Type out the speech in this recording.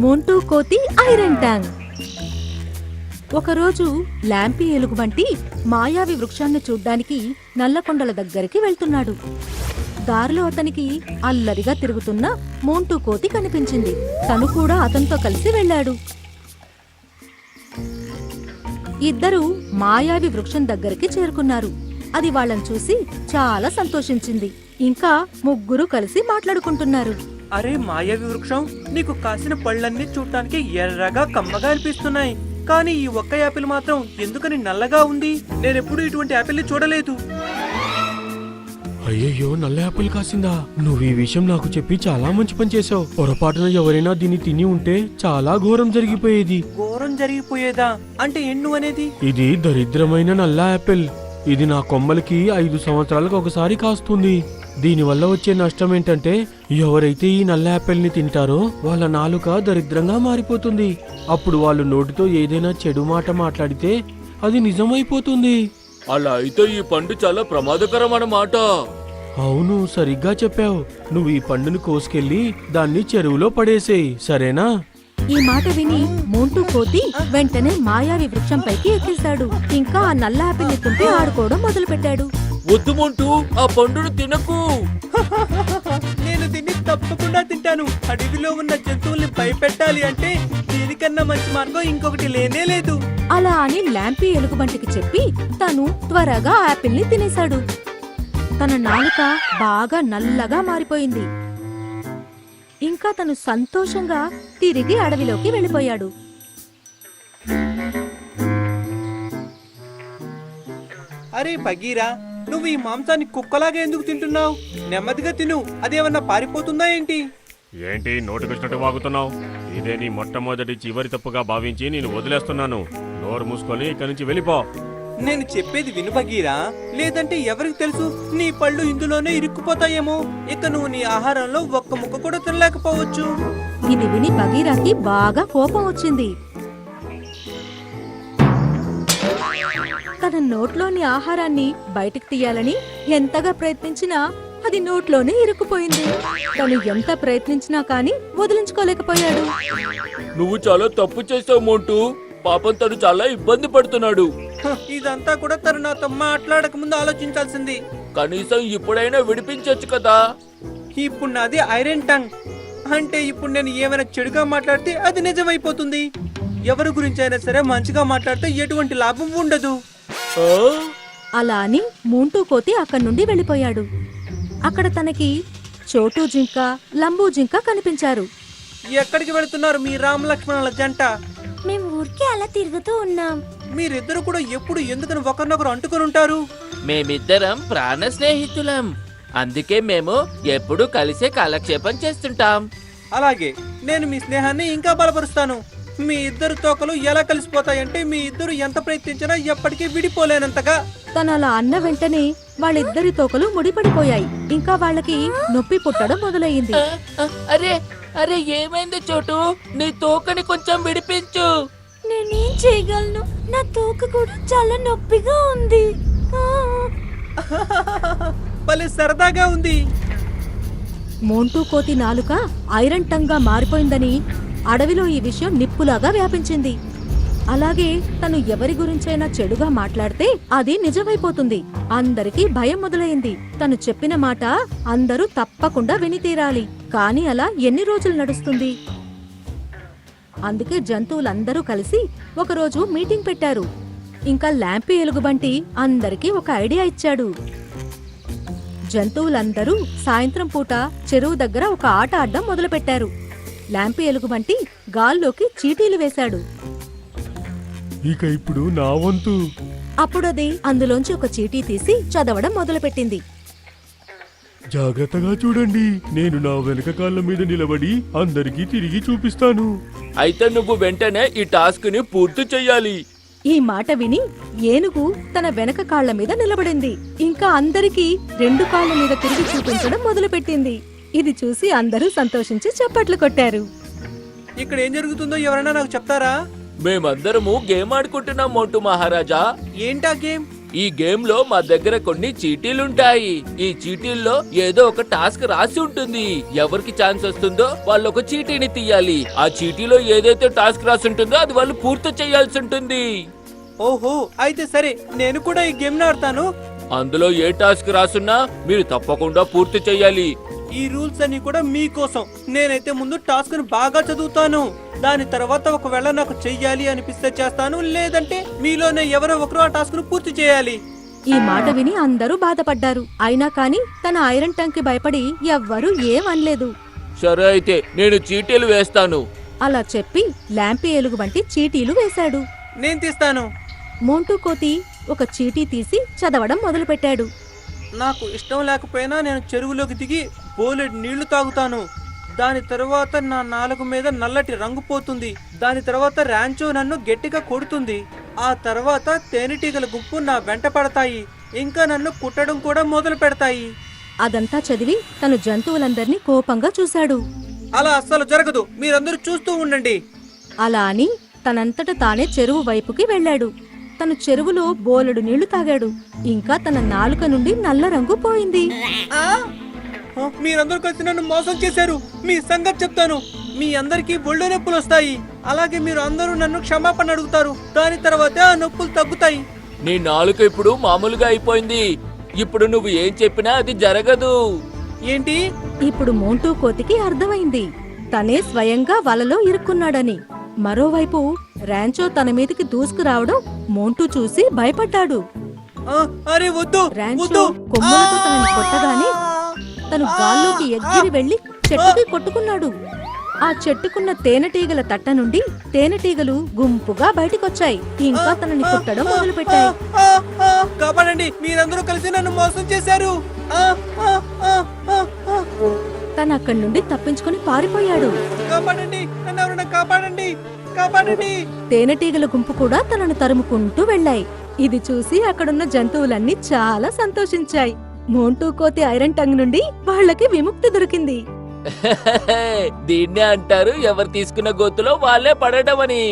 మోంటూ కోతి ఐరన్ ట్యాంగ్. ఒకరోజు ల్యాంపీ ఎలుగుబంటి మాయావి వృక్షాన్ని చూడ్డానికి నల్లకొండల దగ్గరికి వెళ్తున్నాడు. దారిలో అతనికి అల్లరిగా తిరుగుతున్న మోంటూ కోతి కనిపించింది. తను కూడా అతనితో కలిసి వెళ్ళాడు. ఇద్దరూ మాయావి వృక్షం దగ్గరికి చేరుకున్నారు. అది వాళ్ళని చూసి చాలా సంతోషించింది. ఇంకా ముగ్గురు కలిసి మాట్లాడుకుంటున్నారు. అరే మాయావి వృక్షం, నీకు కాసిన పళ్ళన్నీ చూడటానికి ఎర్రగా కమ్మగా అనిపిస్తున్నాయి. కానీ ఈ ఒక్క యాపిల్ మాత్రం ఎందుకని నల్లగా ఉంది? నేనెప్పుడు ఇటువంటి యాపిల్ని చూడలేదు. అయ్యయ్యో, నల్ల యాపిల్ కాసిందా? నువ్వు ఈ విషయం నాకు చెప్పి చాలా మంచి పని చేసావు. పొరపాటున ఎవరైనా దీన్ని తిని ఉంటే చాలా ఘోరం జరిగిపోయేది. ఘోరం జరిగిపోయేదా అంటే ఎన్ను అనేది? ఇది దరిద్రమైన నల్ల యాపిల్. ఇది నా కొమ్మలకి 5 సంవత్సరాలకు ఒకసారి కాస్తుంది. దీనివల్ల వచ్చే నష్టం ఏంటంటే ఎవరైతే ఈ నల్ల యాపిల్ ని తింటారో వాళ్ళ నాలుక దరిద్రంగా మారిపోతుంది. అప్పుడు వాళ్ళు నోటితో ఏదైనా చెడు మాట మాట్లాడితే అది నిజమైపోతుంది. అలా అయితే ఈ పండు చాలా ప్రమాదకరం అన్నమాట. అవును, సరిగ్గా చెప్పావు. నువ్వు ఈ పండుని కోసుకెళ్లి దాన్ని చెరువులో పడేసేయ్, సరేనా? ఈ మాట విని మోంటూ కోతి వెంటనే మాయావి వృక్షం పైకి ఎక్కేశాడు. ఇంకా ఆ నల్ల యాపిల్ని తింటూ ఆడుకోవడం మొదలుపెట్టాడు. వద్దు మోంటూ, ఆ పండును తినకు. నేను దీన్ని తప్పకుండా తింటాను. అడవిలో ఉన్న జంతువుల్ని భయపెట్టాలి అంటే దీనికన్నా మంచి మార్గం ఇంకొకటి లేనే లేదు. అలా అని ల్యాంపీ ఎలుగుబంటికి చెప్పి తను త్వరగా యాపిల్ ని తినేశాడు. తన నాలుక బాగా నల్లగా మారిపోయింది. ఇంకా తను సంతోషంగా తిరిగి అడవిలోకి వెళ్ళిపోయాడు. అరే బగీరా, నువ్వు ఈ మాంసాన్ని కుక్కలాగా ఎందుకు తింటున్నావు? నెమ్మదిగా తిను, అదేమన్నా పారిపోతుందా ఏంటి? ఏంటి నోటికొచ్చినట్టు వాగుతున్నావు? ఇదే నీ మొట్టమొదటి చివరి తప్పుగా భావించి నేను వదిలేస్తున్నాను. నోరు మూసుకొని ఇక్కడి నుంచి వెళ్ళిపో. నేను చెప్పేది విను బగీరా, లేదంటే ఎవరికి తెలుసు నీ పళ్ళు ఇందులోనే ఇరుక్కుపోతాయేమో. ఇక నువ్వు నీ ఆహారంలో ఒక్క ముక్క కూడా తినలేకపోవచ్చు. ఇది విని బగీరాకి బాగా కోపం వచ్చింది. తన నోట్లోని ఆహారాన్ని బయటికి తీయాలని ఎంతగా ప్రయత్నించినా అది నోట్లోనే ఇరుక్కుపోయింది. తను ఎంత ప్రయత్నించినా కాని వదిలించుకోలేకపోయాడు. నువ్వు చాలా తప్పు చేసావు మోంటూ. పాపం తను చాలా ఇబ్బంది పడుతున్నాడు. ఇదంతా కూడా తను నాతో మాట్లాడక ముందు ఆలోచించాల్సింది. కనీసం ఇప్పుడైనా విడిపించొచ్చు కదా. ఇప్పుడు నాది ఐరన్ టంగ్. అంటే ఇప్పుడు నేను ఏమైనా చెడుగా మాట్లాడితే అది నిజమైపోతుంది. ఎవరి గురించి అయినా సరే మంచిగా మాట్లాడితే ఎటువంటి లాభం ఉండదు. అలా అని మోంటూ కోతి అక్కడి నుండి వెళ్ళిపోయాడు. అక్కడ తనకి చోటు జింక, లంబూ జింక కనిపించారు. ఎక్కడికి వెళుతున్నారు మీ రామ లక్ష్మణుల జంట? మేము ఊరికే అలా తిరుగుతూ ఉన్నాం. మీరిద్దరు కూడా ఎప్పుడు ఎందుకని ఒకరినొకరు అంటుకొని ఉంటారు? మేమిద్దరం ప్రాణ స్నేహితులం. అందుకే మేము ఎప్పుడు కలిసే కాలక్షేపం చేస్తుంటాం. అలాగే నేను మీ స్నేహాన్ని ఇంకా బలపరుస్తాను. మీ ఇద్దరు తోకలు ఎలా కలిసిపోతాయంటే మీ ఇద్దరు ఎంత ప్రయత్నించినా ఎప్పటికీ విడిపోలేనంతగా. తను అలా అన్న వెంటనే వాళ్ళిద్దరి తోకలు ముడిపడిపోయాయి. ఇంకా వాళ్ళకి నొప్పి పుట్టడం మొదలయ్యింది. అరే అరే, ఏమైంది చోటు? నీ తోకని కొంచెం విడిపించు. నేనేం చేయగలను? నా తోక కూడా చాలా నొప్పిగా ఉంది. భలే సరదాగా ఉంది. మోంటూ కోతి నాలుక ఐరన్ టంగ్ గా మారిపోయిందని అడవిలో ఈ విషయం నిప్పులాగా వ్యాపించింది. అలాగే తను ఎవరి గురించైనా చెడుగా మాట్లాడితే అది నిజమైపోతుంది. అందరికీ భయం మొదలైంది. తను చెప్పిన మాట అందరూ తప్పకుండా విని తీరాలి. కానీ అలా ఎన్ని రోజులు నడుస్తుంది? అందుకే జంతువులందరూ కలిసి ఒకరోజు మీటింగ్ పెట్టారు. ఇంకా ల్యాంపీ ఎలుగుబంటి అందరికీ ఒక ఐడియా ఇచ్చాడు. జంతువులందరూ సాయంత్రం పూట చెరువు దగ్గర ఒక ఆట ఆడడం మొదలుపెట్టారు. ల్యాంపీ ఎలుగుబంటి గాల్లోకి చీటీలు వేశాడు. ఇక ఇప్పుడు నా వంతు. అప్పుడది అందులోంచి ఒక చీటీ తీసి చదవడం మొదలుపెట్టింది. జాగ్రత్తగా చూడండి, నేను నా వెనక కాళ్ళ మీద నిలబడి అందరికీ తిరిగి చూపిస్తాను. అయితే నువ్వు వెంటనే ఈ టాస్క్ ని పూర్తి చెయ్యాలి. ఈ మాట విని ఏనుగు తన వెనక కాళ్ల మీద నిలబడింది. ఇంకా అందరికీ 2 కాళ్ల మీద తిరిగి చూపించడం మొదలుపెట్టింది. ఇది చూసి అందరూ సంతోషించి చప్పట్లు కొట్టారు. ఇక్కడ ఏం జరుగుతుందో ఎవరైనా నాకు చెప్తారా? మేమందరము గేమ్ ఆడుకుంటున్నాం మోంటూ మహారాజా. ఏంటా గేమ్? ఈ గేమ్ లో మా దగ్గర కొన్ని చీటీలుంటాయి. ఈ చీటీల్లో ఏదో ఒక టాస్క్ రాసి ఉంటుంది. ఎవరికి ఛాన్స్ వస్తుందో వాళ్ళు ఒక చీటీని తీయాలి. ఆ చీటీలో ఏదైతే టాస్క్ రాసి ఉంటుందో అది వాళ్ళు పూర్తి చేయాల్సి ఉంటుంది. ఓహో, అయితే సరే, నేను కూడా ఈ గేమ్ ఆడతాను. అందులో ఏ టాస్క్ రాసున్నా మీరు తప్పకుండా పూర్తి చేయాలి. ఈ రూల్స్ అన్ని కూడా మీకోసం. నేనైతే ముందు టాస్క్ ను బాగా చదువుతాను. దాని తర్వాత ఒకవేళ నాకు చెయ్యాలి అనిపిస్తే చేస్తాను, లేదంటే మీలోనే ఎవరో ఒకరు ఆ టాస్క్ ను పూర్తి చేయాలి. ఈ మాట విని అందరూ బాధపడ్డారు. అయినా కాని తన ఐరన్ టంగ్ కి భయపడి ఎవ్వరూ ఏమనలేదు. సరే అయితే నేను చీటీలు వేస్తాను. అలా చెప్పి ల్యాంపీ ఎలుగు వంటి చీటీలు వేశాడు. నేను తీస్తాను. మోంటూ కోతి ఒక చీటీ తీసి చదవడం మొదలుపెట్టాడు. నాకు ఇష్టం లేకపోయినా నేను చెరువులోకి దిగి బోలెడు నీళ్లు తాగుతాను. దాని తర్వాత నా నాలుక మీద నల్లటి రంగు పోతుంది. దాని తర్వాత ర్యాంచో నన్ను గట్టిగా కొడుతుంది. ఆ తర్వాత తేనెటీగల గుంపు నా వెంట పడతాయి. ఇంకా నన్ను కుట్టడం కూడా మొదలు పెడతాయి. అదంతా చదివి తను జంతువులందర్నీ కోపంగా చూశాడు. అలా అస్సలు జరగదు, మీరందరూ చూస్తూ ఉండండి. అలా అని తనంతట తానే చెరువు వైపుకి వెళ్ళాడు. తను చెరువులో బోలెడు నీళ్లు తాగాడు. ఇంకా తన నాలుక నుండి నల్ల రంగు పోయింది. మీరందరూ కలిసి నన్ను మోసం చేశారు. మీ సంగతి చెప్తాను. మీ అందరికీ ఒళ్ళు నొప్పులు వస్తాయి. అలాగే మీరు అందరూ నన్ను క్షమాపణ అడుగుతారు. దాని తర్వాతే ఆ నొప్పులు తగ్గుతాయి. నీ నాలుక ఇప్పుడు మామూలుగా అయిపోయింది. ఇప్పుడు నువ్వు ఏం చెప్పినా అది జరగదు. ఏంటి? ఇప్పుడు మోంటూ కోతికి అర్థమైంది తనే స్వయంగా వలలో ఇరుక్కున్నాడని. మరోవైపు ర్యాంచో తన మీదకి దూసుకురావడం మోంటూ చూసి భయపడ్డాడు. అరే వద్దు, ర్యాంచో కొమ్ములతో తనని కొట్టగానే తను గాల్లోకి ఎగిరి వెళ్లి చెట్టుకి కొట్టుకున్నాడు. ఆ చెట్టుకున్న తేనెటీగల తట్ట నుండి తేనెటీగలు గుంపుగా బయటికొచ్చాయి. ఇంకా తనని కుట్టడం మొదలుపెట్టాయి. కాపాడండి, మీరందరూ కలిసి నన్ను మోసం చేశారు. తను అక్కడి నుండి తప్పించుకుని పారిపోయాడు. కాపాడండి, నన్ను ఎవరైనా కాపాడండి, కాపాడండి. తేనెటీగల గుంపు కూడా తనను తరుముకుంటూ వెళ్ళాయి. ఇది చూసి అక్కడున్న జంతువులన్నీ చాలా సంతోషించాయి. మోంటూ కోతి ఐరన్ టంగ్ నుండి వాళ్ళకి విముక్తి దొరికింది. దీన్నే అంటారు ఎవరు తీసుకున్న గోతులో వాళ్ళే పడడం అని.